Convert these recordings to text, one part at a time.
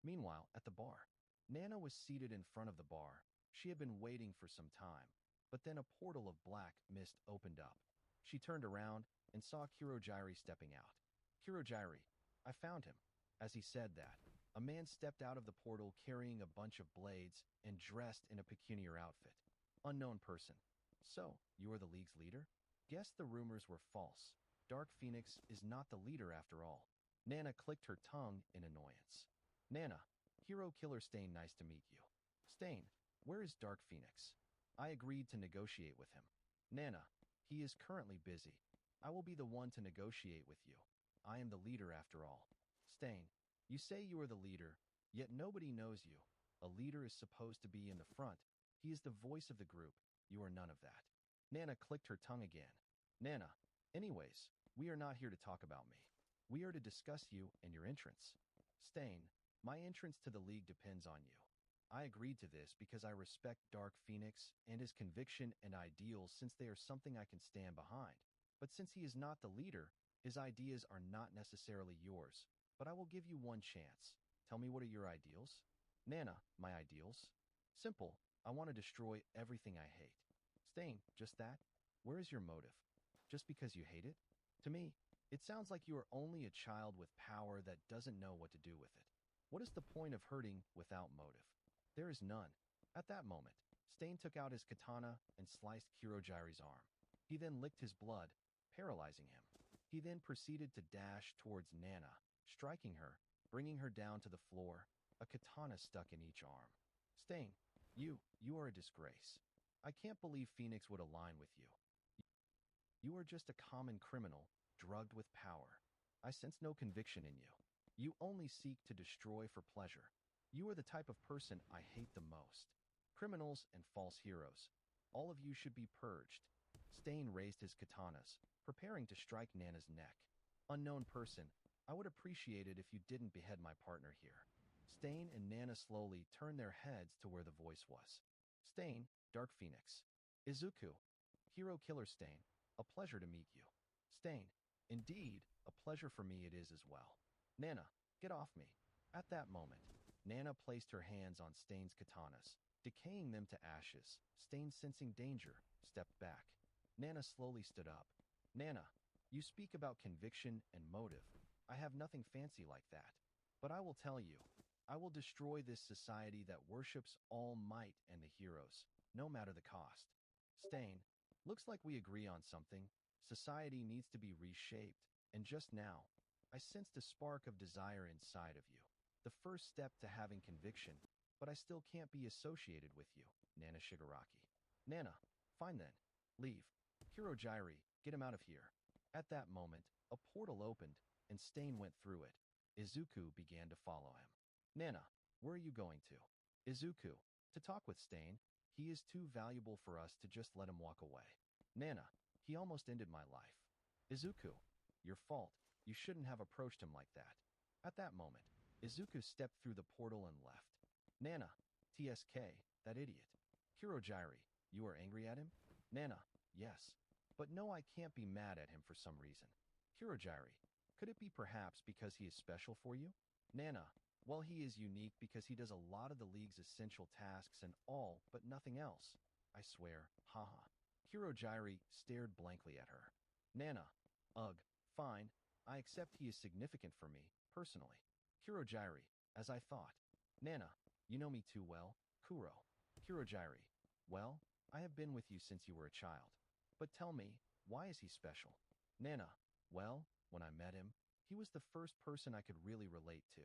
Meanwhile, at the bar, Nana was seated in front of the bar. She had been waiting for some time, but then a portal of black mist opened up. She turned around and saw Kurojiri stepping out. Kurojiri, I found him. As he said that, a man stepped out of the portal carrying a bunch of blades and dressed in a peculiar outfit. Unknown person. So, you are the League's leader? Guess the rumors were false. Dark Phoenix is not the leader after all. Nana clicked her tongue in annoyance. Nana, Hero Killer Stain, nice to meet you. Stain, where is Dark Phoenix? I agreed to negotiate with him. Nana, he is currently busy. I will be the one to negotiate with you. I am the leader after all. Stain, you say you are the leader, yet nobody knows you. A leader is supposed to be in the front. He is the voice of the group. You are none of that. Nana clicked her tongue again. Nana, anyways, we are not here to talk about me. We are to discuss you and your entrance. Stain, my entrance to the League depends on you. I agreed to this because I respect Dark Phoenix and his conviction and ideals since they are something I can stand behind. But since he is not the leader, his ideas are not necessarily yours. But I will give you one chance. Tell me, what are your ideals? Nana, my ideals? Simple. I want to destroy everything I hate. Stain, just that? Where is your motive? Just because you hate it? To me, it sounds like you are only a child with power that doesn't know what to do with it. What is the point of hurting without motive? There is none. At that moment, Stain took out his katana and sliced Kurojiri's arm. He then licked his blood, paralyzing him. He then proceeded to dash towards Nana, striking her, bringing her down to the floor, a katana stuck in each arm. Stain, you are a disgrace. I can't believe Phoenix would align with you. You are just a common criminal, drugged with power. I sense no conviction in you. You only seek to destroy for pleasure. You are the type of person I hate the most. Criminals and false heroes. All of you should be purged. Stain raised his katanas, preparing to strike Nana's neck. Unknown person, I would appreciate it if you didn't behead my partner here. Stain and Nana slowly turned their heads to where the voice was. Stain, Dark Phoenix. Izuku. Hero Killer Stain, a pleasure to meet you. Stain, indeed, a pleasure for me it is as well. Nana, get off me. At that moment, Nana placed her hands on Stain's katanas, decaying them to ashes. Stain, sensing danger, stepped back. Nana slowly stood up. Nana, you speak about conviction and motive. I have nothing fancy like that. But I will tell you, I will destroy this society that worships all might and the heroes, no matter the cost. Stain, looks like we agree on something. Society needs to be reshaped, and just now, I sensed a spark of desire inside of you. The first step to having conviction, but I still can't be associated with you, Nana Shigaraki. Nana, fine then. Leave. Kurojiri, get him out of here. At that moment, a portal opened, and Stain went through it. Izuku began to follow him. Nana, where are you going to? Izuku, to talk with Stain. He is too valuable for us to just let him walk away. Nana, he almost ended my life. Izuku, your fault. You shouldn't have approached him like that. At that moment, Izuku stepped through the portal and left. Nana, TSK, that idiot. Kurojiri, you are angry at him? Nana, yes. But no, I can't be mad at him for some reason. Kurojiri, could it be perhaps because he is special for you? Nana, well, he is unique because he does a lot of the League's essential tasks and all, but nothing else. I swear, haha. Kurojiri stared blankly at her. Nana, ugh, fine. I accept he is significant for me, personally. Kurojiri, as I thought. Nana, you know me too well, Kuro. Kurojiri, well, I have been with you since you were a child. But tell me, why is he special? Nana, well, when I met him, he was the first person I could really relate to.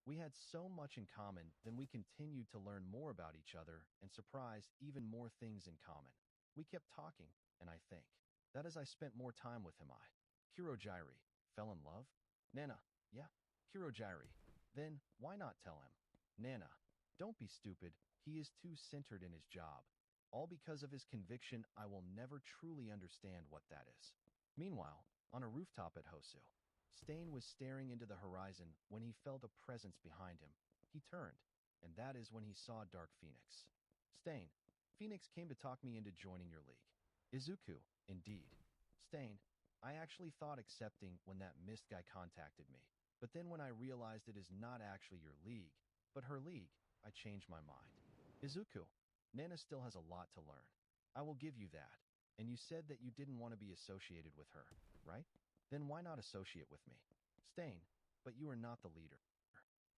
We had so much in common, then we continued to learn more about each other and surprise even more things in common. We kept talking, and I think that as I spent more time with him, I, Kurojiri, fell in love? Nana, yeah. Kurojiri, then why not tell him? Nana, don't be stupid. He is too centered in his job. All because of his conviction, I will never truly understand what that is. Meanwhile, on a rooftop at Hosu, Stain was staring into the horizon when he felt a presence behind him. He turned, and that is when he saw Dark Phoenix. Stain, Phoenix came to talk me into joining your league. Izuku, indeed. Stain, I actually thought accepting when that mist guy contacted me. But then when I realized it is not actually your league, But her league, I changed my mind. Izuku, Nana still has a lot to learn. I will give you that. And you said that you didn't want to be associated with her, right? Then why not associate with me? Stain, but you are not the leader.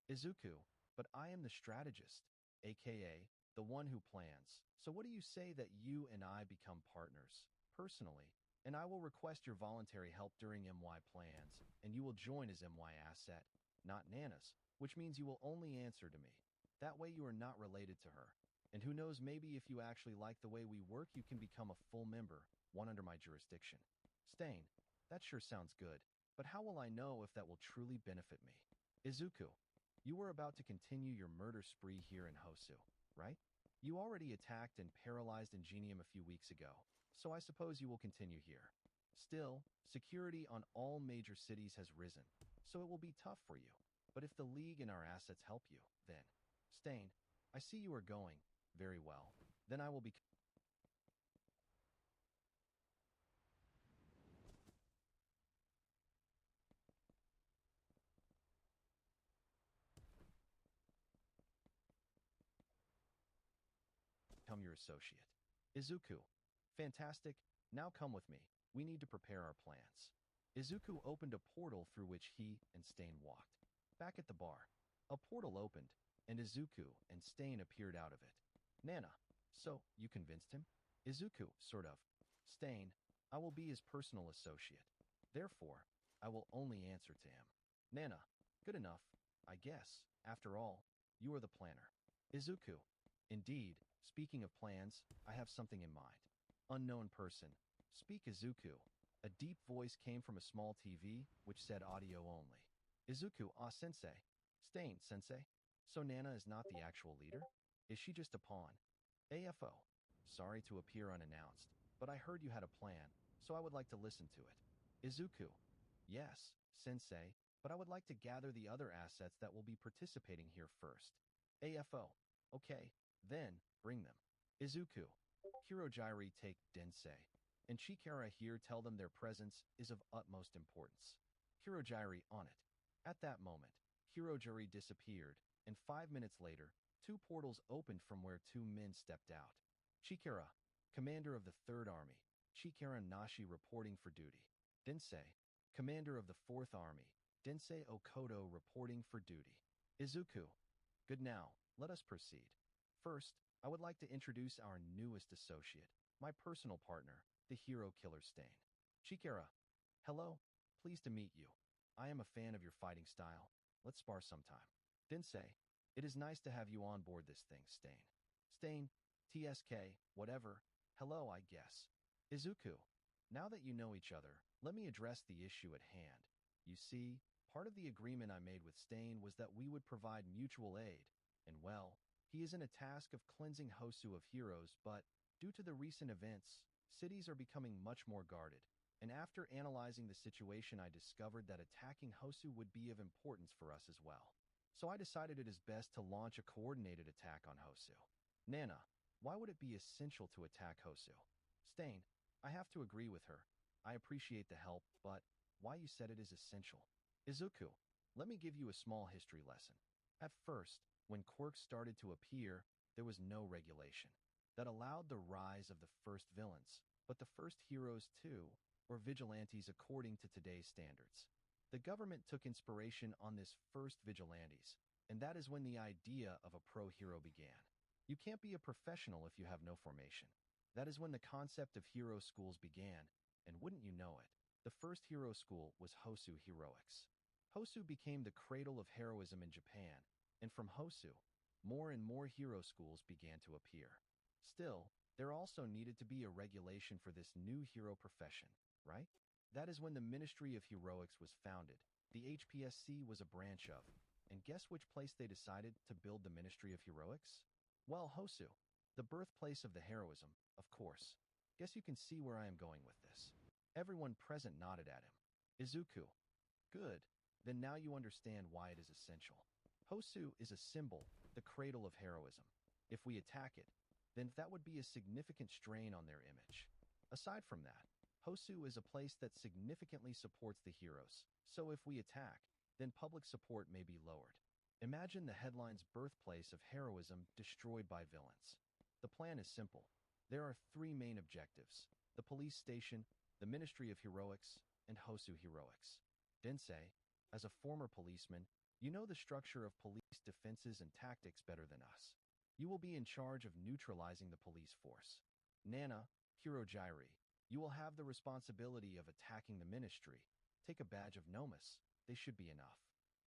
Izuku, but I am the strategist, aka the one who plans. So what do you say that you and I become partners, personally, and I will request your voluntary help during MY plans, and you will join as MY asset, not Nana's, which means you will only answer to me. That way you are not related to her. And who knows, maybe if you actually like the way we work, you can become a full member, one under my jurisdiction. Stain, that sure sounds good, but how will I know if that will truly benefit me? Izuku, you were about to continue your murder spree here in Hosu, right? You already attacked and paralyzed Ingenium a few weeks ago, so I suppose you will continue here. Still, security on all major cities has risen, so it will be tough for you. But if the League and our assets help you, then... Stain, I see you are going. Very well. Then I will become your associate. Izuku, fantastic. Now come with me. We need to prepare our plans. Izuku opened a portal through which he and Stain walked. Back at the bar, a portal opened, and Izuku and Stain appeared out of it. Nana, so you convinced him? Izuku, sort of. Stain, I will be his personal associate. Therefore, I will only answer to him. Nana, good enough, I guess. After all, you are the planner. Izuku, indeed, speaking of plans, I have something in mind. Unknown person, speak Izuku. A deep voice came from a small TV, which said audio only. Izuku, ah, sensei. Stain, sensei. So Nana is not the actual leader? Is she just a pawn? AFO. Sorry to appear unannounced, but I heard you had a plan, so I would like to listen to it. Izuku. Yes, sensei, but I would like to gather the other assets that will be participating here first. AFO. Okay, then, bring them. Izuku. Hirojairi take Densei. And Chikara here tell them their presence is of utmost importance. Hirojairi on it. At that moment, Hirojairi disappeared, and 5 minutes later, 2 portals opened from where 2 men stepped out. Chikara, commander of the 3rd Army. Chikara Nashi reporting for duty. Densei, commander of the 4th Army. Densei Okoto reporting for duty. Izuku. Good now, let us proceed. First, I would like to introduce our newest associate, my personal partner, the hero killer Stain. Chikara. Hello, pleased to meet you. I am a fan of your fighting style. Let's spar sometime. Densei, it is nice to have you on board this thing, Stain. Stain, TSK, whatever. Hello, I guess. Izuku, now that you know each other, let me address the issue at hand. You see, part of the agreement I made with Stain was that we would provide mutual aid, and well, he is in a task of cleansing Hosu of heroes, but due to the recent events, cities are becoming much more guarded, and after analyzing the situation I discovered that attacking Hosu would be of importance for us as well. So I decided it is best to launch a coordinated attack on Hosu. Nana, why would it be essential to attack Hosu? Stain, I have to agree with her. I appreciate the help, but why you said it is essential? Izuku, let me give you a small history lesson. At first, when quirks started to appear, there was no regulation that allowed the rise of the first villains, but the first heroes too, or vigilantes according to today's standards. The government took inspiration on this first vigilantes, and that is when the idea of a pro-hero began. You can't be a professional if you have no formation. That is when the concept of hero schools began, and wouldn't you know it, the first hero school was Hosu Heroics. Hosu became the cradle of heroism in Japan, and from Hosu, more and more hero schools began to appear. Still, there also needed to be a regulation for this new hero profession, right? That is when the Ministry of Heroics was founded. The HPSC was a branch of, and guess which place they decided to build the Ministry of Heroics? Well, Hosu, the birthplace of the heroism, of course. Guess you can see where I am going with this. Everyone present nodded at him. Izuku. Good. Then now you understand why it is essential. Hosu is a symbol, the cradle of heroism. If we attack it, then that would be a significant strain on their image. Aside from that, Hosu is a place that significantly supports the heroes, so if we attack, then public support may be lowered. Imagine the headline's birthplace of heroism destroyed by villains. The plan is simple. There are three main objectives: the police station, the Ministry of Heroics, and Hosu Heroics. Densei, as a former policeman, you know the structure of police defenses and tactics better than us. You will be in charge of neutralizing the police force. Nana, Hirojiri, you will have the responsibility of attacking the ministry. Take a badge of Nomus. They should be enough.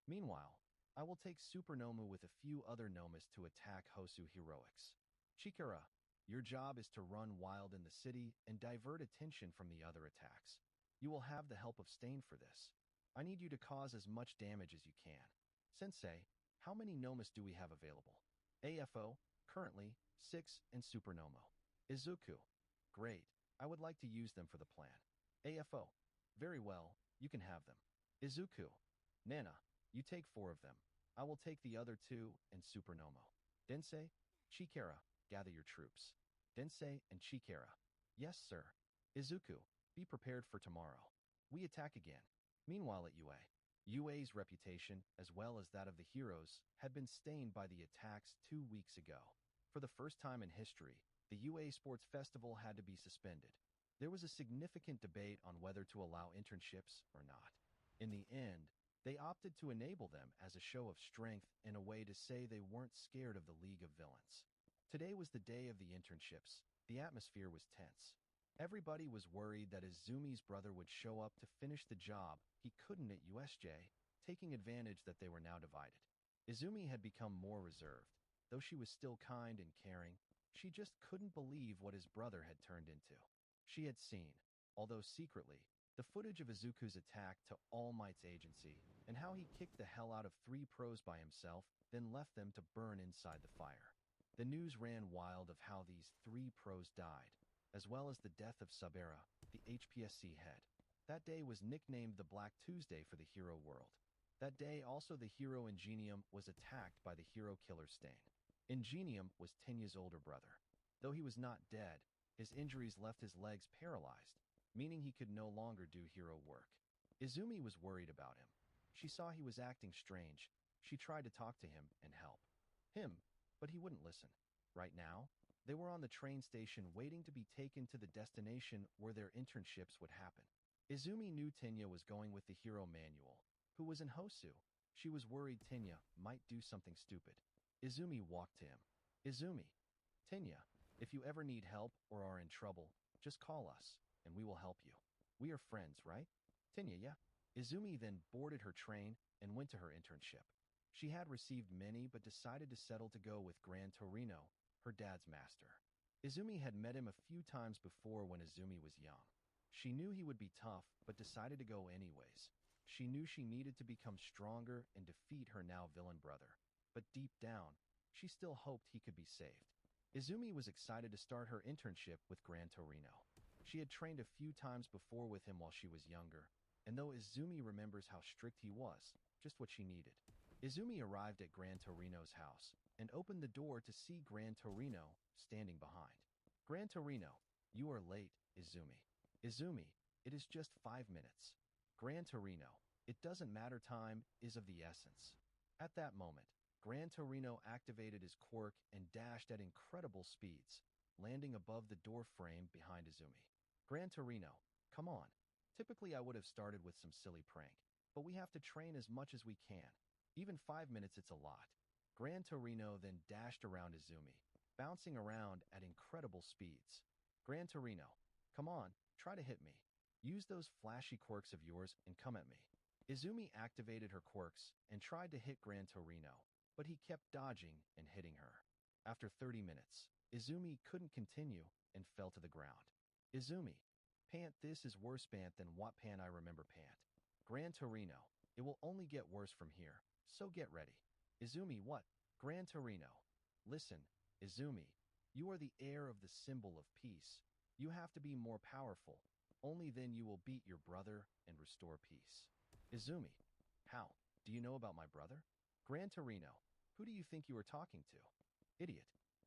Meanwhile, I will take Supernoma with a few other Nomus to attack Hosu Heroics. Chikara, your job is to run wild in the city and divert attention from the other attacks. You will have the help of Stain for this. I need you to cause as much damage as you can. Sensei, how many Nomus do we have available? AFO, currently, 6, and Supernomo. Izuku, great. I would like to use them for the plan. AFO, very well, you can have them. Izuku, Nana, you take 4 of them. I will take the other 2 and Supernomo. Densei, Chikara, gather your troops. Densei and Chikara. Yes, sir. Izuku, be prepared for tomorrow. We attack again. Meanwhile at UA. UA's reputation, as well as that of the heroes, had been stained by the attacks 2 weeks ago. For the first time in history, the UA Sports Festival had to be suspended. There was a significant debate on whether to allow internships or not. In the end, they opted to enable them as a show of strength in a way to say they weren't scared of the League of Villains. Today was the day of the internships. The atmosphere was tense. Everybody was worried that Izumi's brother would show up to finish the job he couldn't at USJ, taking advantage that they were now divided. Izumi had become more reserved. Though she was still kind and caring, she just couldn't believe what his brother had turned into. She had seen, although secretly, the footage of Izuku's attack to All Might's agency and how he kicked the hell out of 3 pros by himself, then left them to burn inside the fire. The news ran wild of how these 3 pros died, as well as the death of Sabera, the HPSC head. That day was nicknamed the Black Tuesday for the hero world. That day also the hero Ingenium was attacked by the hero killer Stain. Ingenium was Tenya's older brother. Though he was not dead, his injuries left his legs paralyzed, meaning he could no longer do hero work. Izumi was worried about him. She saw he was acting strange. She tried to talk to him and help him, but he wouldn't listen. Right now, they were on the train station waiting to be taken to the destination where their internships would happen. Izumi knew Tenya was going with the hero Manuel, who was in Hosu. She was worried Tenya might do something stupid. Izumi walked to him. Izumi, Tenya, if you ever need help or are in trouble, just call us, and we will help you. We are friends, right? Tenya, yeah. Izumi then boarded her train and went to her internship. She had received many but decided to settle to go with Gran Torino, her dad's master. Izumi had met him a few times before when Izumi was young. She knew he would be tough, but decided to go anyways. She knew she needed to become stronger and defeat her now villain brother. But deep down, she still hoped he could be saved. Izumi was excited to start her internship with Gran Torino. She had trained a few times before with him while she was younger, and though Izumi remembers how strict he was, just what she needed. Izumi arrived at Gran Torino's house and opened the door to see Gran Torino standing behind. Gran Torino, you are late, Izumi. Izumi, it is just 5 minutes. Gran Torino, it doesn't matter, time is of the essence. At that moment, Gran Torino activated his quirk and dashed at incredible speeds, landing above the door frame behind Izumi. Gran Torino, come on. Typically I would have started with some silly prank, but we have to train as much as we can. Even 5 minutes, it's a lot. Gran Torino then dashed around Izumi, bouncing around at incredible speeds. Gran Torino, come on, try to hit me. Use those flashy quirks of yours and come at me. Izumi activated her quirks and tried to hit Gran Torino, but he kept dodging and hitting her. After 30 minutes, Izumi couldn't continue and fell to the ground. Izumi, pant, this is worse pant than what pant I remember pant. Gran Torino, it will only get worse from here, so get ready. Izumi, what? Gran Torino, listen, Izumi, you are the heir of the symbol of peace. You have to be more powerful. Only then you will beat your brother and restore peace. Izumi, how? Do you know about my brother? Gran Torino, who do you think you are talking to? Idiot.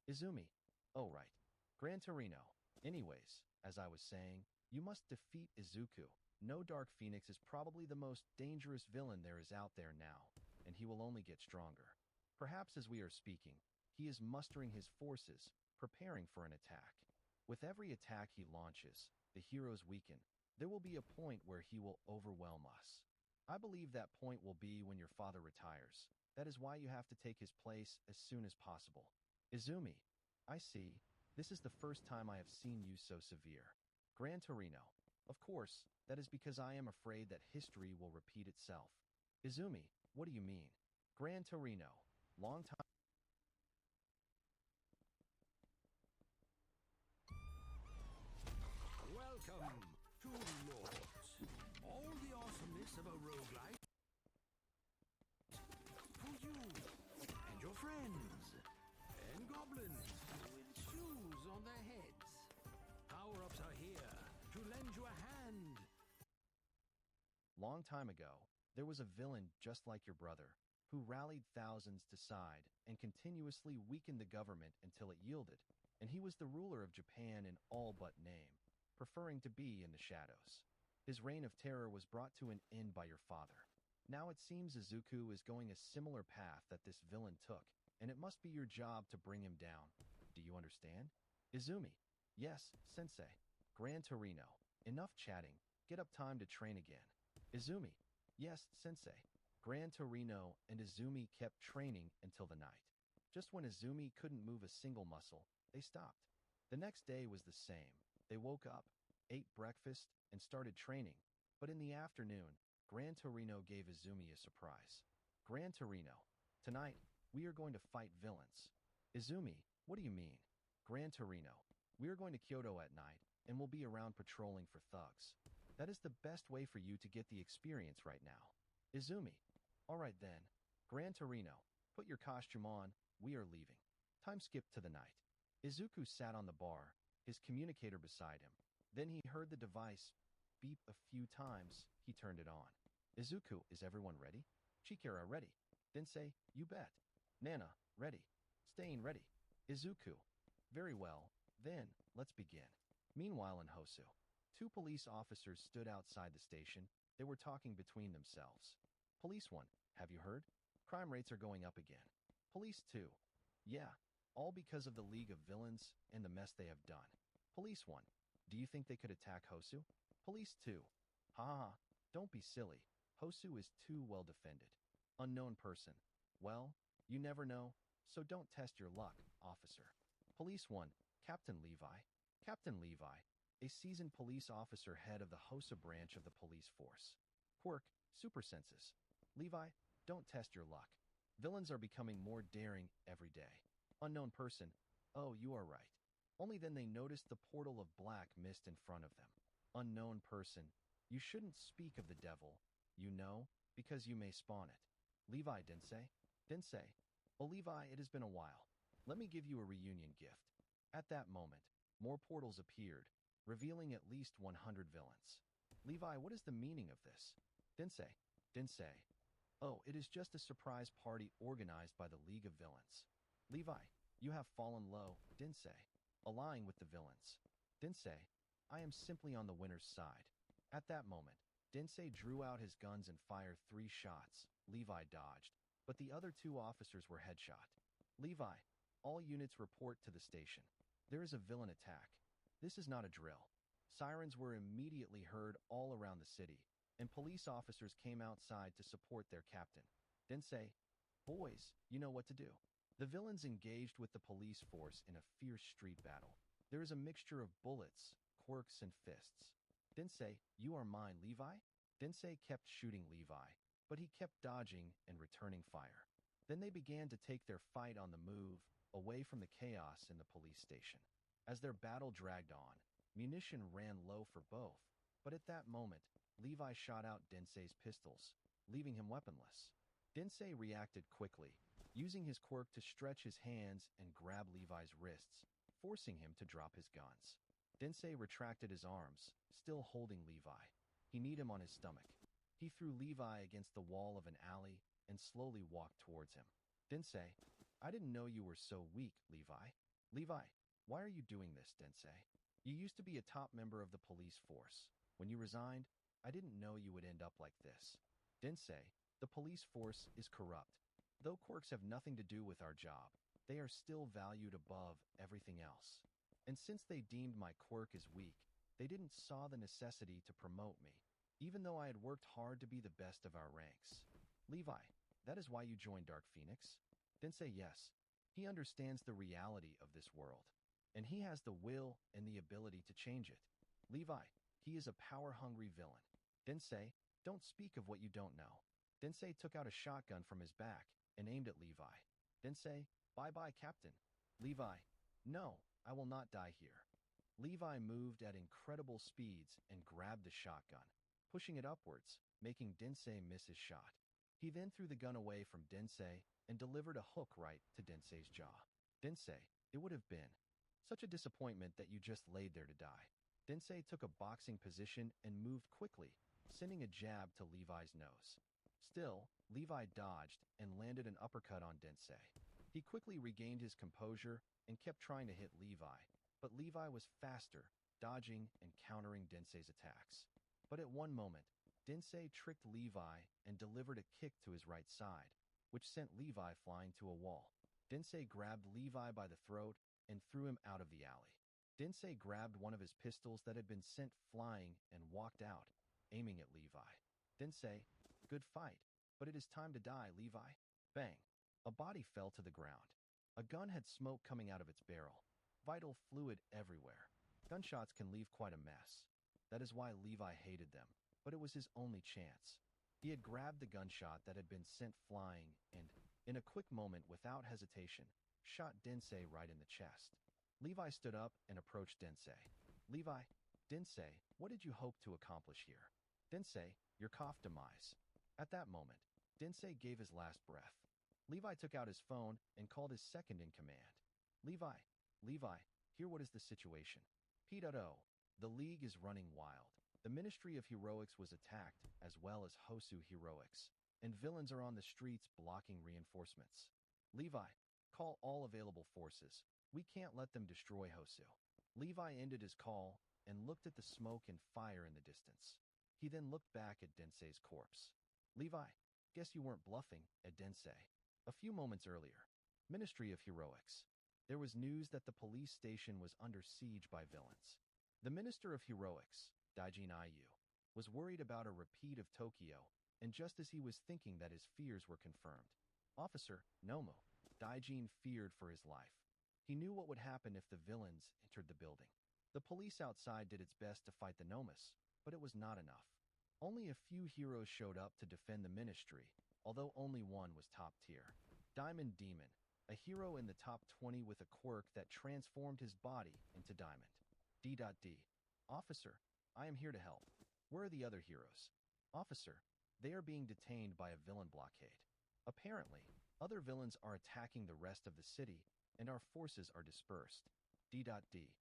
Izumi, oh right. Gran Torino, anyways, as I was saying, you must defeat Izuku. No Dark Phoenix is probably the most dangerous villain there is out there now, and he will only get stronger. Perhaps as we are speaking, he is mustering his forces, preparing for an attack. With every attack he launches, the heroes weaken. There will be a point where he will overwhelm us. I believe that point will be when your father retires. That is why you have to take his place as soon as possible. Izumi, I see. This is the first time I have seen you so severe. Gran Torino. Of course, that is because I am afraid that history will repeat itself. Izumi, what do you mean? Gran Torino. Long time. Welcome to Lords. All the awesomeness of a roguelite for you and your friends and goblins with shoes on their heads. Power-ups are here to lend you a hand. Long time ago, there was a villain just like your brother, who rallied thousands to side and continuously weakened the government until it yielded, and he was the ruler of Japan in all but name, preferring to be in the shadows. His reign of terror was brought to an end by your father. Now it seems Izuku is going a similar path that this villain took, and it must be your job to bring him down. Do you understand? Izumi. Yes, sensei. Gran Torino. Enough chatting. Get up, time to train again. Izumi. Yes, sensei. Gran Torino and Izumi kept training until the night. Just when Izumi couldn't move a single muscle, they stopped. The next day was the same. They woke up, ate breakfast, and started training. But in the afternoon, Gran Torino gave Izumi a surprise. Gran Torino, tonight, we are going to fight villains. Izumi, what do you mean? Gran Torino, we are going to Kyoto at night, and we'll be around patrolling for thugs. That is the best way for you to get the experience right now. Izumi, all right then. Gran Torino, put your costume on, we are leaving. Time skipped to the night. Izuku sat on the bar, his communicator beside him. Then he heard the device beep a few times. He turned it on. Izuku, is everyone ready? Chikara, ready. Densei, you bet. Nana, ready. Staying ready. Izuku, very well. Then, let's begin. Meanwhile in Hosu, two police officers stood outside the station. They were talking between themselves. Police 1, have you heard? Crime rates are going up again. Police 2, yeah, all because of the League of Villains and the mess they have done. Police 1, do you think they could attack Hosu? Police 2, ha ha, don't be silly. Hosu is too well defended. Unknown person, well, you never know, so don't test your luck, officer. Police 1, Captain Levi. Captain Levi, a seasoned police officer head of the Hosa branch of the police force. Quirk, super senses. Levi, don't test your luck. Villains are becoming more daring every day. Unknown person, oh, you are right. Only then they noticed the portal of black mist in front of them. Unknown person, you shouldn't speak of the devil, you know, because you may spawn it. Levi, Densei. Densei, oh Levi, it has been a while. Let me give you a reunion gift. At that moment, more portals appeared, revealing at least 100 villains. Levi, what is the meaning of this? Densei. Densei. Oh, it is just a surprise party organized by the League of Villains. Levi, you have fallen low, Densei, allying with the villains. Densei, I am simply on the winner's side. At that moment, Densei drew out his guns and fired 3 shots. Levi dodged, but the other 2 officers were headshot. Levi, all units report to the station. There is a villain attack. This is not a drill. Sirens were immediately heard all around the city, and police officers came outside to support their captain. Densei, boys, you know what to do. The villains engaged with the police force in a fierce street battle. There is a mixture of bullets, quirks, and fists. Densei, you are mine, Levi? Densei kept shooting Levi, but he kept dodging and returning fire. Then they began to take their fight on the move, away from the chaos in the police station. As their battle dragged on, munition ran low for both, but at that moment, Levi shot out Densei's pistols, leaving him weaponless. Densei reacted quickly, using his quirk to stretch his hands and grab Levi's wrists, forcing him to drop his guns. Densei retracted his arms, still holding Levi. He kneed him on his stomach. He threw Levi against the wall of an alley and slowly walked towards him. Densei, I didn't know you were so weak, Levi. Levi, why are you doing this, Densei? You used to be a top member of the police force. When you resigned, I didn't know you would end up like this. Densei, the police force is corrupt. Though quirks have nothing to do with our job, they are still valued above everything else. And since they deemed my quirk as weak, they didn't saw the necessity to promote me, even though I had worked hard to be the best of our ranks. Levi, that is why you joined Dark Phoenix? Densei, yes. He understands the reality of this world, and he has the will and the ability to change it. Levi, he is a power-hungry villain. Densei, don't speak of what you don't know. Densei took out a shotgun from his back and aimed at Levi. Densei, bye-bye, Captain. Levi, no, I will not die here. Levi moved at incredible speeds and grabbed the shotgun, pushing it upwards, making Densei miss his shot. He then threw the gun away from Densei and delivered a hook right to Densei's jaw. Densei, it would have been such a disappointment that you just laid there to die. Densei took a boxing position and moved quickly, sending a jab to Levi's nose. Still, Levi dodged and landed an uppercut on Densei. He quickly regained his composure and kept trying to hit Levi, but Levi was faster, dodging and countering Densei's attacks. But at one moment, Densei tricked Levi and delivered a kick to his right side, which sent Levi flying to a wall. Densei grabbed Levi by the throat and threw him out of the alley. Densei grabbed one of his pistols that had been sent flying and walked out, aiming at Levi. Densei, good fight, but it is time to die, Levi. Bang! A body fell to the ground. A gun had smoke coming out of its barrel. Vital fluid everywhere. Gunshots can leave quite a mess. That is why Levi hated them, but it was his only chance. He had grabbed the gunshot that had been sent flying and, in a quick moment without hesitation, shot Densei right in the chest. Levi stood up and approached Densei. Levi, Densei, what did you hope to accomplish here? Densei, your cough demise. At that moment, Densei gave his last breath. Levi took out his phone and called his second in command. Levi, hear what is the situation. P.O. The League is running wild. The Ministry of Heroics was attacked, as well as Hosu Heroics, and villains are on the streets blocking reinforcements. Levi, call all available forces. We can't let them destroy Hosu. Levi ended his call and looked at the smoke and fire in the distance. He then looked back at Densei's corpse. Levi, guess you weren't bluffing at Densei. A few moments earlier, Ministry of Heroics. There was news that the police station was under siege by villains. The Minister of Heroics, Daijin Ayu, was worried about a repeat of Tokyo, and just as he was thinking that his fears were confirmed, Officer Nomo, Daijin feared for his life. He knew what would happen if the villains entered the building. The police outside did its best to fight the Nomus, but it was not enough. Only a few heroes showed up to defend the ministry, although only one was top tier. Diamond Demon, a hero in the top 20 with a quirk that transformed his body into diamond. D.D. Officer, I am here to help. Where are the other heroes? Officer, they are being detained by a villain blockade. Apparently, other villains are attacking the rest of the city, and our forces are dispersed. D.D.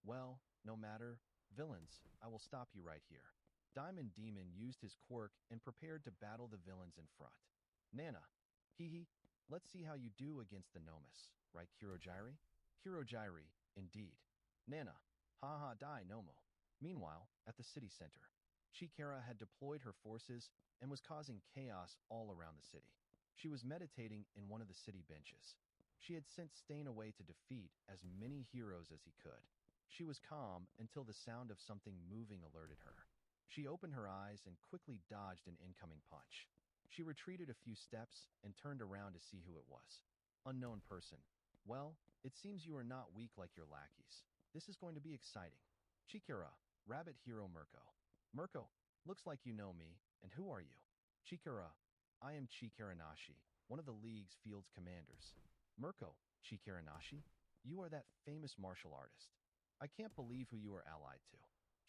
Well, no matter. Villains, I will stop you right here. Diamond Demon used his quirk and prepared to battle the villains in front. Nana, hee, let's see how you do against the Nomus, right, Kurogyri? Kurogyri, indeed. Nana, haha, die, Nomo. Meanwhile, at the city center, Chikara had deployed her forces and was causing chaos all around the city. She was meditating in one of the city benches. She had sent Stain away to defeat as many heroes as he could. She was calm until the sound of something moving alerted her. She opened her eyes and quickly dodged an incoming punch. She retreated a few steps and turned around to see who it was. Unknown person. Well, it seems you are not weak like your lackeys. This is going to be exciting. Chikara, Rabbit Hero Mirko. Mirko, looks like you know me, and who are you? Chikara, I am Chikaranashi, one of the League's field's commanders. Mirko, Chikaranashi, you are that famous martial artist. I can't believe who you are allied to.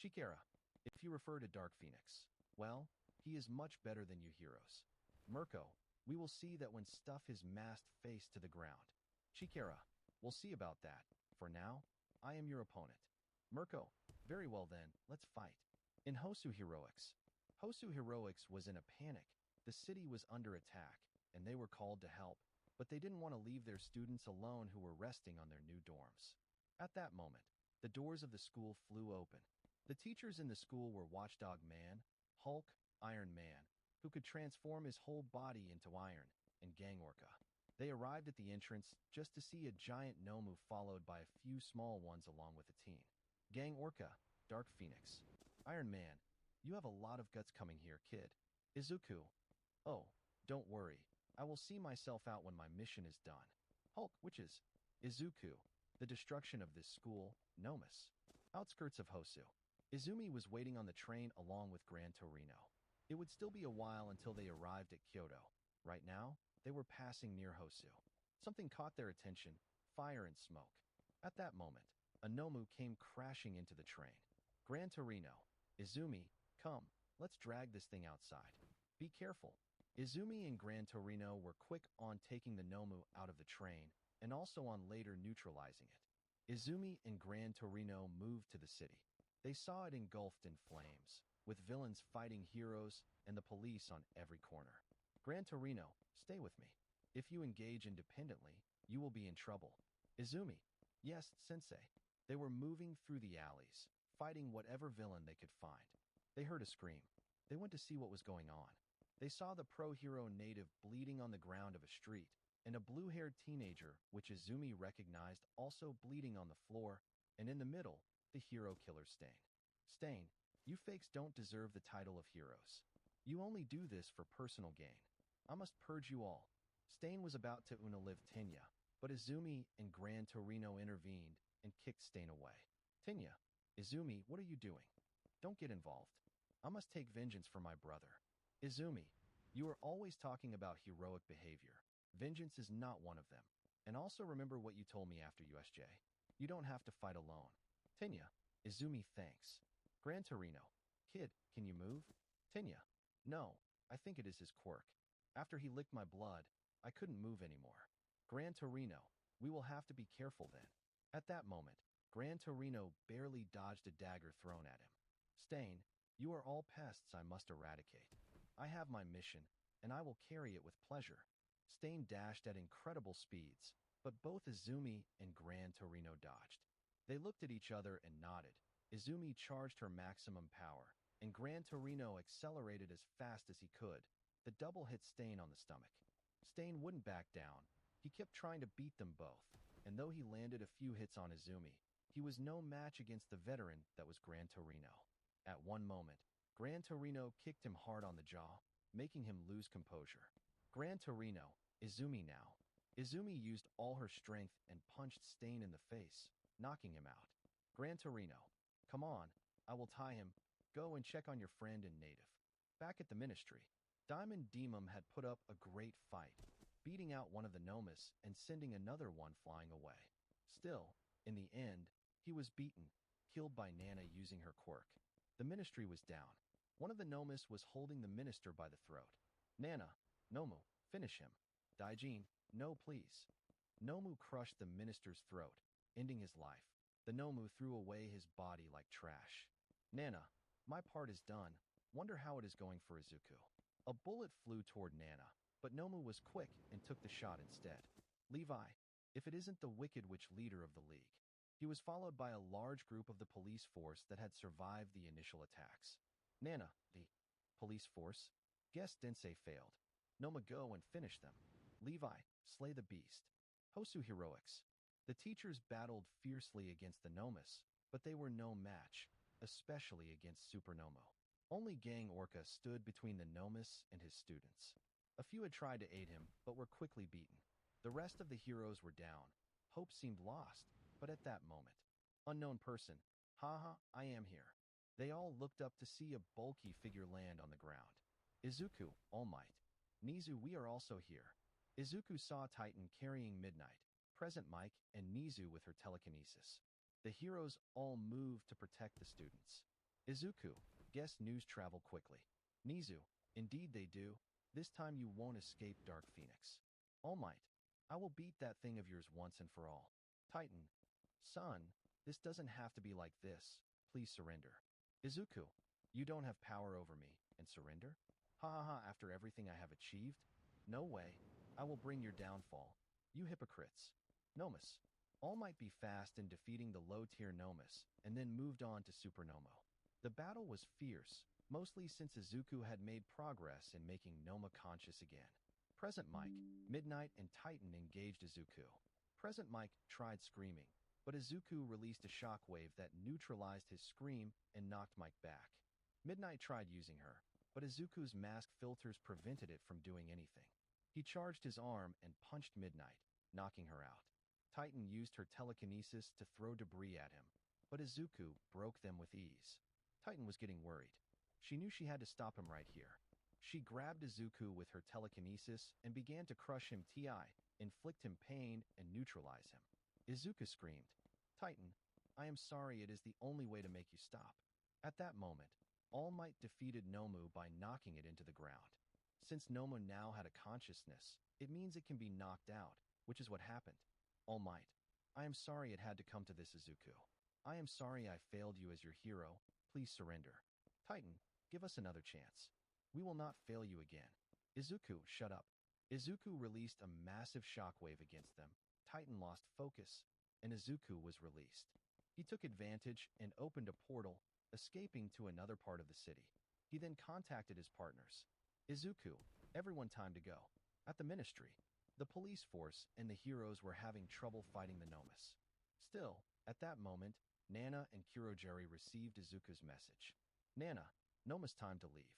Chikara, if you refer to Dark Phoenix, well, he is much better than you heroes. Mirko, we will see that when stuff his masked face to the ground. Chikara, we'll see about that. For now, I am your opponent. Mirko, very well then, let's fight. In Hosu Heroics. Hosu Heroics was in a panic. The city was under attack, and they were called to help, but they didn't want to leave their students alone who were resting on their new dorms. At that moment, the doors of the school flew open. The teachers in the school were Watchdog Man, Hulk, Iron Man, who could transform his whole body into iron, and Gang Orca. They arrived at the entrance just to see a giant Nomu followed by a few small ones along with a teen. Gang Orca, Dark Phoenix. Iron Man, you have a lot of guts coming here, kid. Izuku. Oh, don't worry. I will see myself out when my mission is done. Hulk, which is Izuku, the destruction of this school, Nomus. Outskirts of Hosu. Izumi was waiting on the train along with Gran Torino. It would still be a while until they arrived at Kyoto. Right now, they were passing near Hosu. Something caught their attention, fire and smoke. At that moment, a Nomu came crashing into the train. Gran Torino, Izumi, come, let's drag this thing outside. Be careful. Izumi and Gran Torino were quick on taking the Nomu out of the train and also on later neutralizing it. Izumi and Gran Torino moved to the city. They saw it engulfed in flames, with villains fighting heroes and the police on every corner. Gran Torino, stay with me. If you engage independently, you will be in trouble. Izumi, yes, sensei. They were moving through the alleys, fighting whatever villain they could find. They heard a scream. They went to see what was going on. They saw the pro-hero native bleeding on the ground of a street, and a blue-haired teenager, which Izumi recognized, also bleeding on the floor, and in the middle, the hero killer Stain. Stain, you fakes don't deserve the title of heroes. You only do this for personal gain. I must purge you all. Stain was about to unalive Tenya, but Izumi and Gran Torino intervened and kicked Stain away. Tenya, Izumi, what are you doing? Don't get involved. I must take vengeance for my brother. Izumi, you are always talking about heroic behavior. Vengeance is not one of them. And also remember what you told me after USJ. You don't have to fight alone. Tenya, Izumi, thanks. Gran Torino, kid, can you move? Tenya, no, I think it is his quirk. After he licked my blood, I couldn't move anymore. Gran Torino, we will have to be careful then. At that moment, Gran Torino barely dodged a dagger thrown at him. Stain, you are all pests I must eradicate. I have my mission, and I will carry it with pleasure. Stain dashed at incredible speeds, but both Izumi and Gran Torino dodged. They looked at each other and nodded. Izumi charged her maximum power, and Gran Torino accelerated as fast as he could. The double hit Stain on the stomach. Stain wouldn't back down. He kept trying to beat them both, and though he landed a few hits on Izumi, he was no match against the veteran that was Gran Torino. At one moment, Gran Torino kicked him hard on the jaw, making him lose composure. Gran Torino, Izumi now. Izumi used all her strength and punched Stain in the face, knocking him out. Gran Torino, come on, I will tie him. Go and check on your friend and native. Back at the ministry, Diamond Demon had put up a great fight, beating out one of the Nomus and sending another one flying away. Still, in the end, he was beaten, killed by Nana using her quirk. The ministry was down. One of the Nomus was holding the minister by the throat. Nana, Nomu, finish him. Daijin, no please. Nomu crushed the minister's throat, ending his life. The Nomu threw away his body like trash. Nana, my part is done. Wonder how it is going for Izuku. A bullet flew toward Nana, but Nomu was quick and took the shot instead. Levi, if it isn't the Wicked Witch leader of the League. He was followed by a large group of the police force that had survived the initial attacks. Nana, the police force. Guess Densei failed. Noma, go and finish them. Levi, slay the beast. Hosu heroics. The teachers battled fiercely against the Nomus, but they were no match, especially against Supernomo. Only Gang Orca stood between the Nomus and his students. A few had tried to aid him, but were quickly beaten. The rest of the heroes were down. Hope seemed lost, but at that moment, unknown person, haha, I am here. They all looked up to see a bulky figure land on the ground. Izuku, All Might. Nizu, we are also here. Izuku saw Titan carrying Midnight, Present Mike, and Nizu with her telekinesis. The heroes all moved to protect the students. Izuku, guess news travel quickly. Nizu, indeed they do. This time you won't escape Dark Phoenix. All Might, I will beat that thing of yours once and for all. Titan, son, this doesn't have to be like this. Please surrender. Izuku, you don't have power over me, and surrender? Ha ha ha, after everything I have achieved? No way. I will bring your downfall. You hypocrites. Nomus, All Might be fast in defeating the low-tier Nomus, and then moved on to Supernomo. The battle was fierce, mostly since Izuku had made progress in making Noma conscious again. Present Mike, Midnight, and Titan engaged Izuku. Present Mike tried screaming, but Izuku released a shockwave that neutralized his scream and knocked Mike back. Midnight tried using her, but Izuku's mask filters prevented it from doing anything. He charged his arm and punched Midnight, knocking her out. Titan used her telekinesis to throw debris at him, but Izuku broke them with ease. Titan was getting worried. She knew she had to stop him right here. She grabbed Izuku with her telekinesis and began to crush him inflict him pain, and neutralize him. Izuku screamed, "Titan, I am sorry, it is the only way to make you stop." At that moment, All Might defeated Nomu by knocking it into the ground. Since Nomu now had a consciousness, it means it can be knocked out, which is what happened. All Might, I am sorry it had to come to this, Izuku. I am sorry I failed you as your hero. Please surrender. Titan, give us another chance. We will not fail you again. Izuku, shut up. Izuku released a massive shockwave against them. Titan lost focus, and Izuku was released. He took advantage and opened a portal, escaping to another part of the city. He then contacted his partners. Izuku, everyone, time to go. At the ministry, the police force and the heroes were having trouble fighting the Nomus. Still, at that moment, Nana and Kurogiri received Izuku's message. Nana, Nomus, time to leave.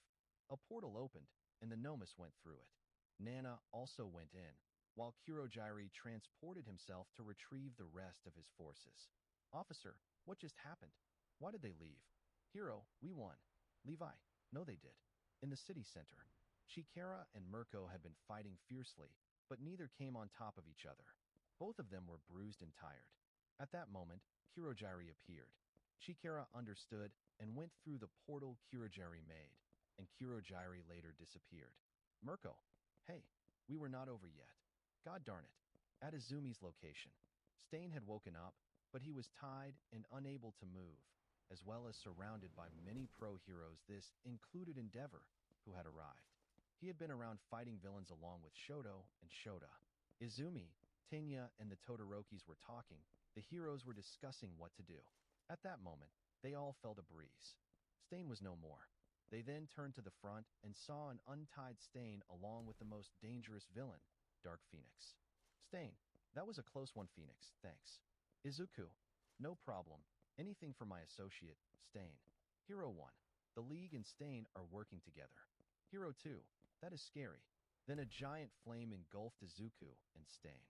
A portal opened, and the Nomus went through it. Nana also went in, while Kurogiri transported himself to retrieve the rest of his forces. Officer, what just happened? Why did they leave? Hero, we won. Levi, no they did. In the city center, Chikara and Mirko had been fighting fiercely, but neither came on top of each other. Both of them were bruised and tired. At that moment, Kurogiri appeared. Chikara understood and went through the portal Kurogiri made, and Kurogiri later disappeared. Mirko, hey, we were not over yet. God darn it. At Izumi's location, Stain had woken up, but he was tied and unable to move, as well as surrounded by many pro heroes. This included Endeavor, who had arrived. He had been around fighting villains along with Shoto and Shota. Izumi, Tenya, and the Todorokis were talking. The heroes were discussing what to do. At that moment, they all felt a breeze. Stain was no more. They then turned to the front and saw an untied Stain along with the most dangerous villain, Dark Phoenix. Stain, that was a close one, Phoenix, thanks. Izuku, no problem. Anything for my associate, Stain. Hero 1, the League and Stain are working together. Hero 2, that is scary. Then a giant flame engulfed Izuku and Stain.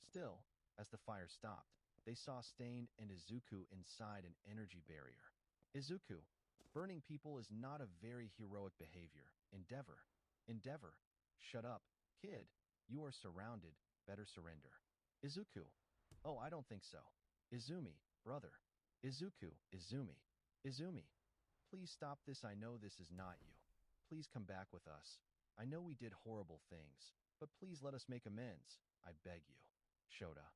Still, as the fire stopped, they saw Stain and Izuku inside an energy barrier. Izuku, burning people is not a very heroic behavior. Endeavor, shut up, kid. You are surrounded, better surrender. Izuku, oh, I don't think so. Izumi, brother. Izuku, Izumi, please stop this. I know this is not you. Please come back with us. I know we did horrible things, but please let us make amends. I beg you. Shota,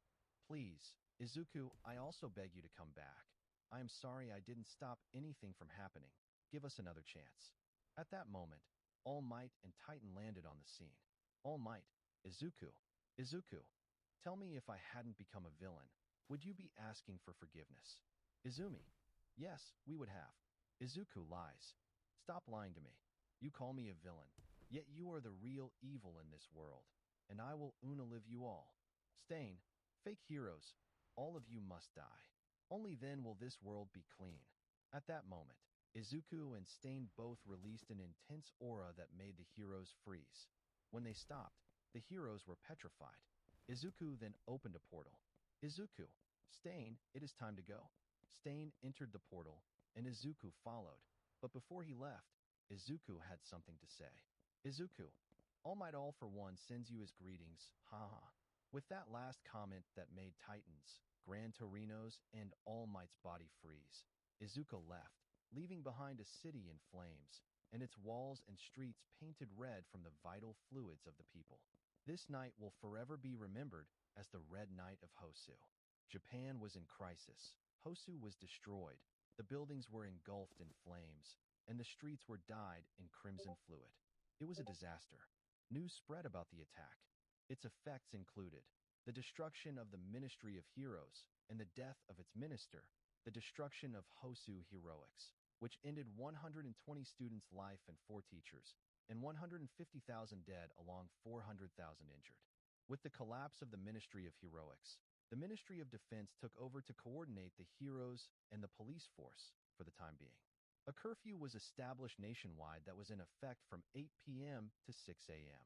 please. Izuku, I also beg you to come back. I am sorry I didn't stop anything from happening. Give us another chance. At that moment, All Might and Titan landed on the scene. All Might, Izuku, tell me, if I hadn't become a villain, would you be asking for forgiveness? Izumi, yes, we would have. Izuku lies. Stop lying to me. You call me a villain, yet you are the real evil in this world, and I will unalive you all. Stain, fake heroes, all of you must die. Only then will this world be clean. At that moment, Izuku and Stain both released an intense aura that made the heroes freeze. When they stopped, the heroes were petrified. Izuku then opened a portal. Izuku, Stain, it is time to go. Stain entered the portal, and Izuku followed. But before he left, Izuku had something to say. Izuku, All Might All for One sends you his greetings, haha. With that last comment that made Titans, Gran Torinos, and All Might's body freeze, Izuku left, leaving behind a city in flames, and its walls and streets painted red from the vital fluids of the people. This night will forever be remembered as the Red Night of Hosu. Japan was in crisis. Hosu was destroyed. The buildings were engulfed in flames, and the streets were dyed in crimson fluid. It was a disaster. News spread about the attack. Its effects included the destruction of the Ministry of Heroes and the death of its minister, the destruction of Hosu Heroics, which ended 120 students' life and 4 teachers, and 150,000 dead along 400,000 injured. With the collapse of the Ministry of Heroics, the Ministry of Defense took over to coordinate the heroes and the police force for the time being. A curfew was established nationwide that was in effect from 8 p.m. to 6 a.m.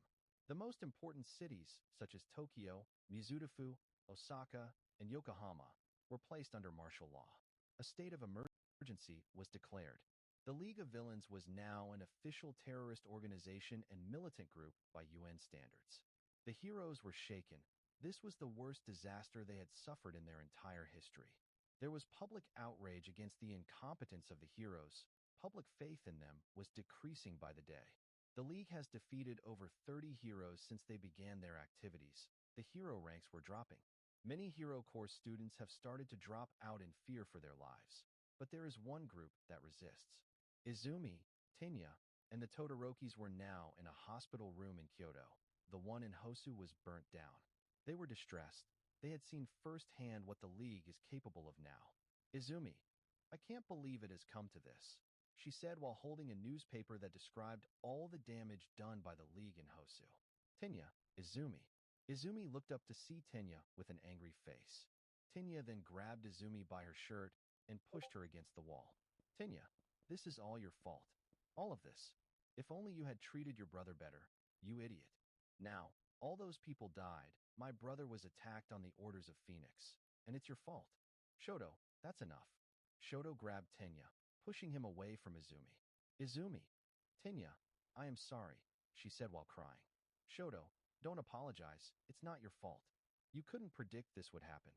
The most important cities, such as Tokyo, Mizutofu, Osaka, and Yokohama, were placed under martial law. A state of emergency was declared. The League of Villains was now an official terrorist organization and militant group by UN standards. The heroes were shaken. This was the worst disaster they had suffered in their entire history. There was public outrage against the incompetence of the heroes. Public faith in them was decreasing by the day. The League has defeated over 30 heroes since they began their activities. The hero ranks were dropping. Many Hero Corps students have started to drop out in fear for their lives. But there is one group that resists. Izumi, Tenya, and the Todorokis were now in a hospital room in Kyoto. The one in Hosu was burnt down. They were distressed. They had seen firsthand what the League is capable of now. Izumi, I can't believe it has come to this, she said while holding a newspaper that described all the damage done by the League in Hosu. Tenya, Izumi. Izumi looked up to see Tenya with an angry face. Tenya then grabbed Izumi by her shirt and pushed her against the wall. Tenya, this is all your fault. All of this. If only you had treated your brother better, you idiot. Now, all those people died. My brother was attacked on the orders of Phoenix, and it's your fault. Shoto, that's enough. Shoto grabbed Tenya, pushing him away from Izumi. Izumi. Tenya, I am sorry, she said while crying. Shoto, don't apologize. It's not your fault. You couldn't predict this would happen,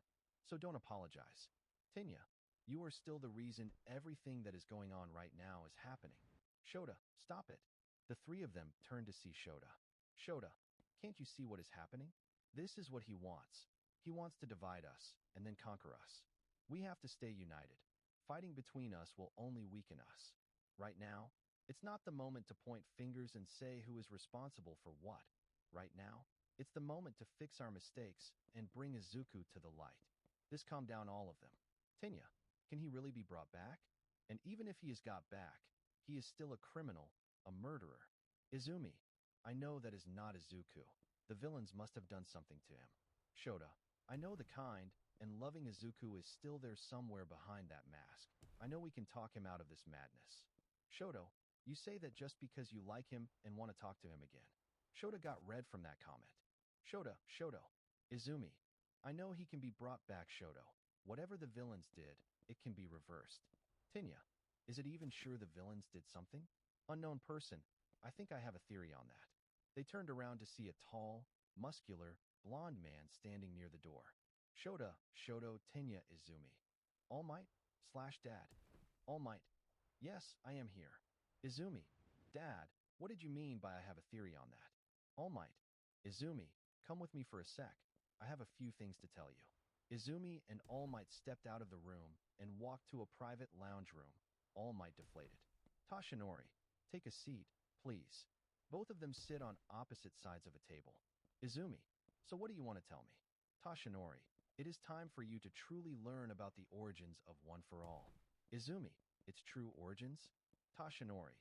so don't apologize. Tenya, you are still the reason everything that is going on right now is happening. Shota, stop it. The three of them turned to see Shota. Shota, can't you see what is happening? This is what he wants. He wants to divide us and then conquer us. We have to stay united. Fighting between us will only weaken us. Right now, it's not the moment to point fingers and say who is responsible for what. Right now, it's the moment to fix our mistakes and bring Izuku to the light. This calmed down all of them. Tenya, can he really be brought back? And even if he is got back, he is still a criminal, a murderer. Izumi, I know that is not Izuku. The villains must have done something to him. Shota, I know the kind, and loving Izuku is still there somewhere behind that mask. I know we can talk him out of this madness. Shoto, you say that just because you like him and want to talk to him again. Shota got red from that comment. Shoto, Izumi, I know he can be brought back, Shoto. Whatever the villains did, it can be reversed. Tenya, is it even sure the villains did something? Unknown person, I think I have a theory on that. They turned around to see a tall, muscular, blonde man standing near the door. Shota, Shoto, Tenya, Izumi. All Might? Dad. All Might. Yes, I am here. Izumi. Dad, what did you mean by I have a theory on that? All Might. Izumi, come with me for a sec. I have a few things to tell you. Izumi and All Might stepped out of the room and walked to a private lounge room. All Might deflated. Tashinori, take a seat, please. Both of them sit on opposite sides of a table. Izumi, so what do you want to tell me? Tashinori, it is time for you to truly learn about the origins of One for All. Izumi, its true origins? Tashinori,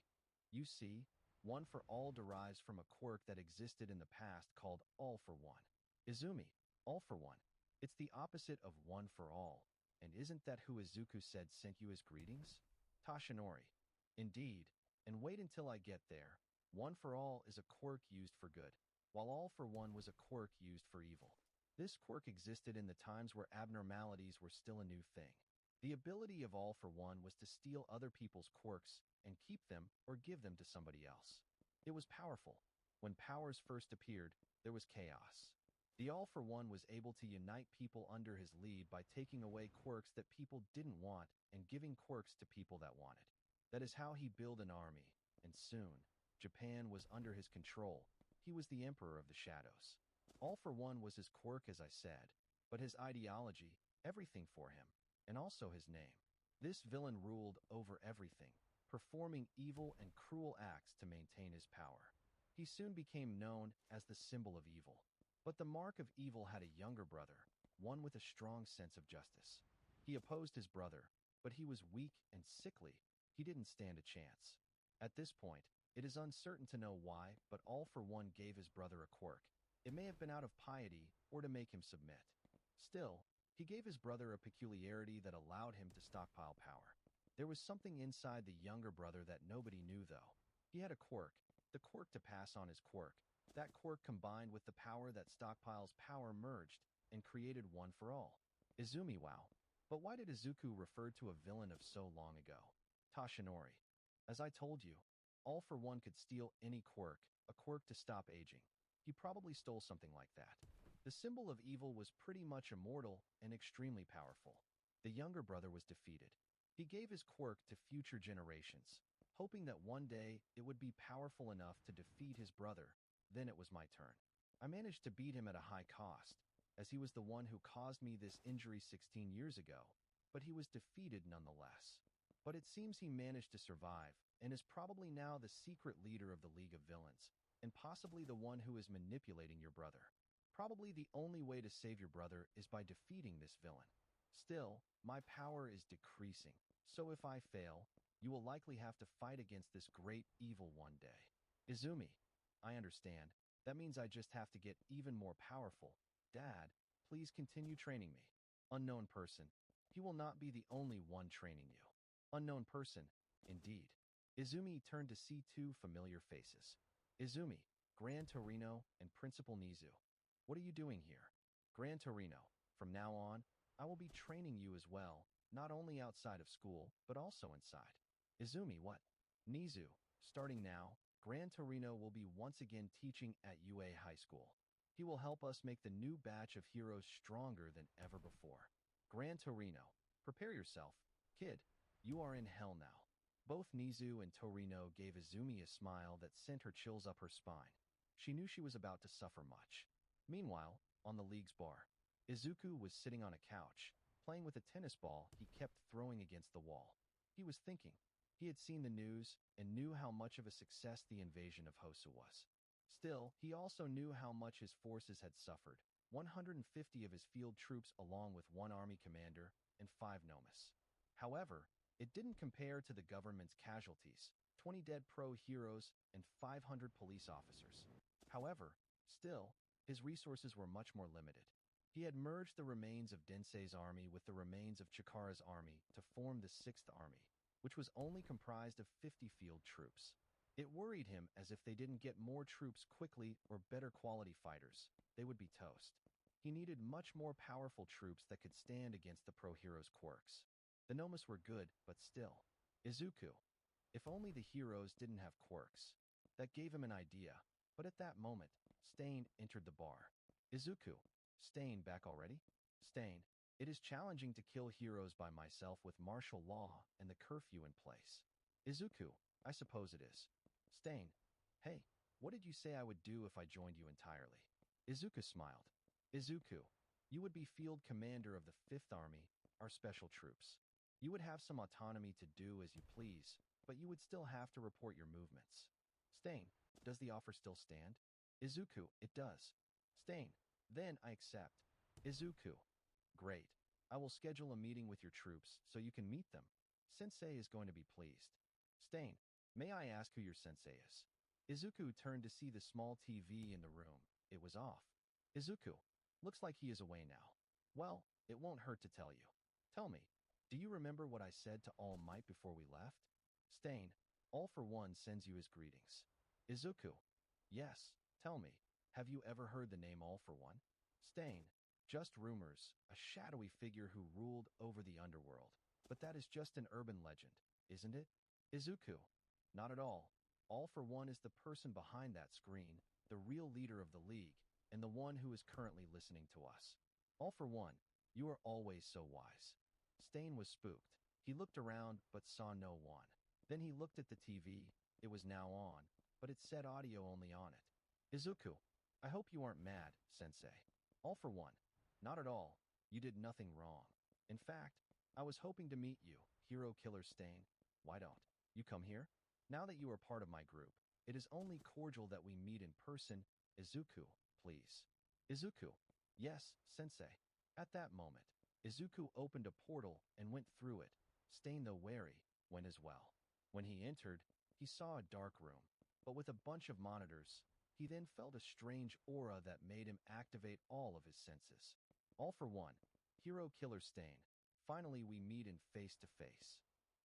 you see, One for All derives from a quirk that existed in the past called All for One. Izumi, All for One. It's the opposite of One for All. And isn't that who Izuku said sent you his greetings? Tashinori, indeed, and wait until I get there. One for All is a quirk used for good, while All for One was a quirk used for evil. This quirk existed in the times where abnormalities were still a new thing. The ability of All for One was to steal other people's quirks and keep them or give them to somebody else. It was powerful. When powers first appeared, there was chaos. The All for One was able to unite people under his lead by taking away quirks that people didn't want and giving quirks to people that wanted. That is how he built an army, and soon, Japan was under his control. He was the Emperor of the Shadows. All for One was his quirk, as I said, but his ideology, everything for him, and also his name. This villain ruled over everything, performing evil and cruel acts to maintain his power. He soon became known as the symbol of evil. But the mark of evil had a younger brother, one with a strong sense of justice. He opposed his brother, but he was weak and sickly. He didn't stand a chance. At this point, It is uncertain to know why, but All for One gave his brother a quirk. It may have been out of piety or to make him submit. Still, he gave his brother a peculiarity that allowed him to stockpile power. There was something inside the younger brother that nobody knew, though. He had a quirk, the quirk to pass on his quirk. That quirk combined with the power that stockpiles power merged and created one for all. Izumi, wow. But why did Izuku refer to a villain of so long ago? Tashinori. As I told you, All for One could steal any quirk, a quirk to stop aging. He probably stole something like that. The symbol of evil was pretty much immortal and extremely powerful. The younger brother was defeated. He gave his quirk to future generations, hoping that one day it would be powerful enough to defeat his brother. Then it was my turn. I managed to beat him at a high cost, as he was the one who caused me this injury 16 years ago, but he was defeated nonetheless. But it seems he managed to survive, and is probably now the secret leader of the League of Villains, and possibly the one who is manipulating your brother. Probably the only way to save your brother is by defeating this villain. Still, my power is decreasing, so if I fail, you will likely have to fight against this great evil one day. Izumi, I understand. That means I just have to get even more powerful. Dad, please continue training me. Unknown person. He will not be the only one training you. Unknown person, indeed. Izumi turned to see two familiar faces. Izumi, Gran Torino, and Principal Nizu. What are you doing here? Gran Torino, from now on, I will be training you as well, not only outside of school, but also inside. Izumi, what? Nizu, starting now, Gran Torino will be once again teaching at UA High School. He will help us make the new batch of heroes stronger than ever before. Gran Torino, prepare yourself. Kid, you are in hell now. Both Nizu and Torino gave Izumi a smile that sent her chills up her spine. She knew she was about to suffer much. Meanwhile, on the league's bar, Izuku was sitting on a couch, playing with a tennis ball he kept throwing against the wall. He was thinking. He had seen the news and knew how much of a success the invasion of Hosu was. Still, he also knew how much his forces had suffered. 150 of his field troops along with one army commander and 5 nomas. However, it didn't compare to the government's casualties, 20 dead pro heroes and 500 police officers. However, still, his resources were much more limited. He had merged the remains of Densei's army with the remains of Chikara's army to form the 6th Army, which was only comprised of 50 field troops. It worried him as if they didn't get more troops quickly or better quality fighters, they would be toast. He needed much more powerful troops that could stand against the pro heroes' quirks. The nomas were good, but still. Izuku. If only the heroes didn't have quirks. That gave him an idea, but at that moment, Stain entered the bar. Izuku. Stain back already? Stain. It is challenging to kill heroes by myself with martial law and the curfew in place. Izuku. I suppose it is. Stain. Hey, what did you say I would do if I joined you entirely? Izuku smiled. Izuku. You would be field commander of the 5th Army, our special troops. You would have some autonomy to do as you please, but you would still have to report your movements. Stain, does the offer still stand? Izuku, it does. Stain, then I accept. Izuku, great. I will schedule a meeting with your troops so you can meet them. Sensei is going to be pleased. Stain, may I ask who your sensei is? Izuku turned to see the small TV in the room. It was off. Izuku, looks like he is away now. Well, it won't hurt to tell you. Tell me, do you remember what I said to All Might before we left? Stain, All for One sends you his greetings. Izuku, yes, tell me, have you ever heard the name All for One? Stain, just rumors, a shadowy figure who ruled over the underworld. But that is just an urban legend, isn't it? Izuku, not at all. All for One is the person behind that screen, the real leader of the League, and the one who is currently listening to us. All for One, you are always so wise. Stain was spooked. He looked around but saw no one. Then he looked at the TV. It was now on, but it said audio only on it. Izuku, I hope you aren't mad, Sensei. All for One, not at all. You did nothing wrong. In fact, I was hoping to meet you, Hero Killer Stain. Why don't you come here? Now that you are part of my group, it is only cordial that we meet in person. Izuku, please. Izuku, yes, Sensei. At that moment, Izuku opened a portal and went through it. Stain, though wary, went as well. When he entered, he saw a dark room. but with a bunch of monitors, he then felt a strange aura that made him activate all of his senses. All for one, hero killer Stain. Finally, we meet in face to face.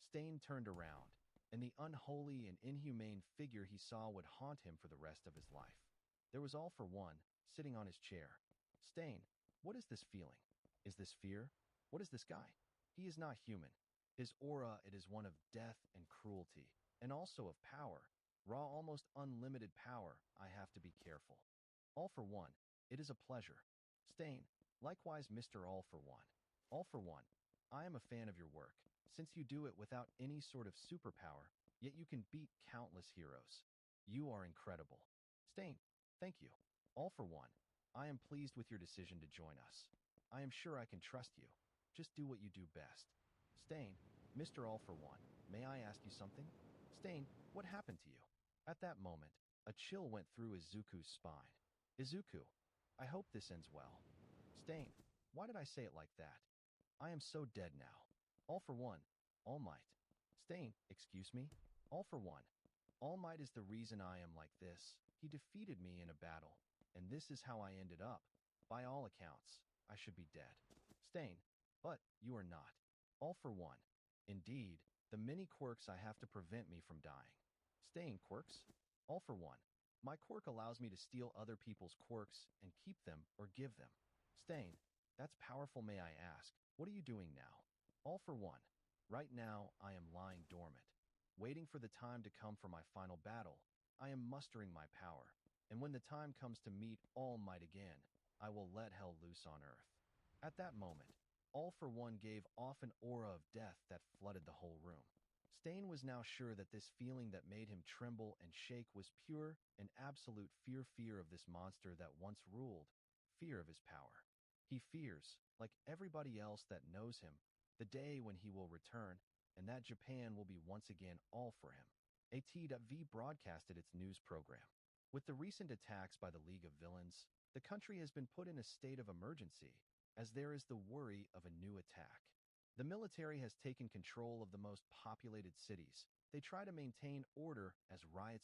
Stain turned around, and the unholy and inhumane figure he saw would haunt him for the rest of his life. There was All for One, sitting on his chair. Stain, what is this feeling? Is this fear? What is this guy? He is not human. His aura, it is one of death and cruelty, and also of power. Raw, almost unlimited power. I have to be careful. All for One, it is a pleasure. Stain, likewise Mr. All for One. All for One, I am a fan of your work, since you do it without any sort of superpower, yet you can beat countless heroes. You are incredible. Stain, thank you. All for One, I am pleased with your decision to join us. I am sure I can trust you. Just do what you do best. Stain, Mr. All for One, may I ask you something? Stain, what happened to you? At that moment, a chill went through Izuku's spine. Izuku, I hope this ends well. Stain, why did I say it like that? I am so dead now. All for One, All Might. Stain, excuse me? All for One, All Might is the reason I am like this. He defeated me in a battle, and this is how I ended up. By all accounts, I should be dead. Stain, but you are not. All for One, indeed, the many quirks I have to prevent me from dying. Stain, quirks? All for One, my quirk allows me to steal other people's quirks and keep them or give them. Stain, that's powerful, may I ask. What are you doing now? All for One, right now I am lying dormant, waiting for the time to come for my final battle. I am mustering my power, and when the time comes to meet All Might again, I will let hell loose on earth. At that moment, All for One gave off an aura of death that flooded the whole room. Stain was now sure that this feeling that made him tremble and shake was pure and absolute fear of this monster that once ruled, fear of his power. He fears, like everybody else that knows him, the day when he will return and that Japan will be once again all for him. ATV broadcasted its news program. With the recent attacks by the League of Villains, the country has been put in a state of emergency, as there is the worry of a new attack. The military has taken control of the most populated cities. They try to maintain order as riots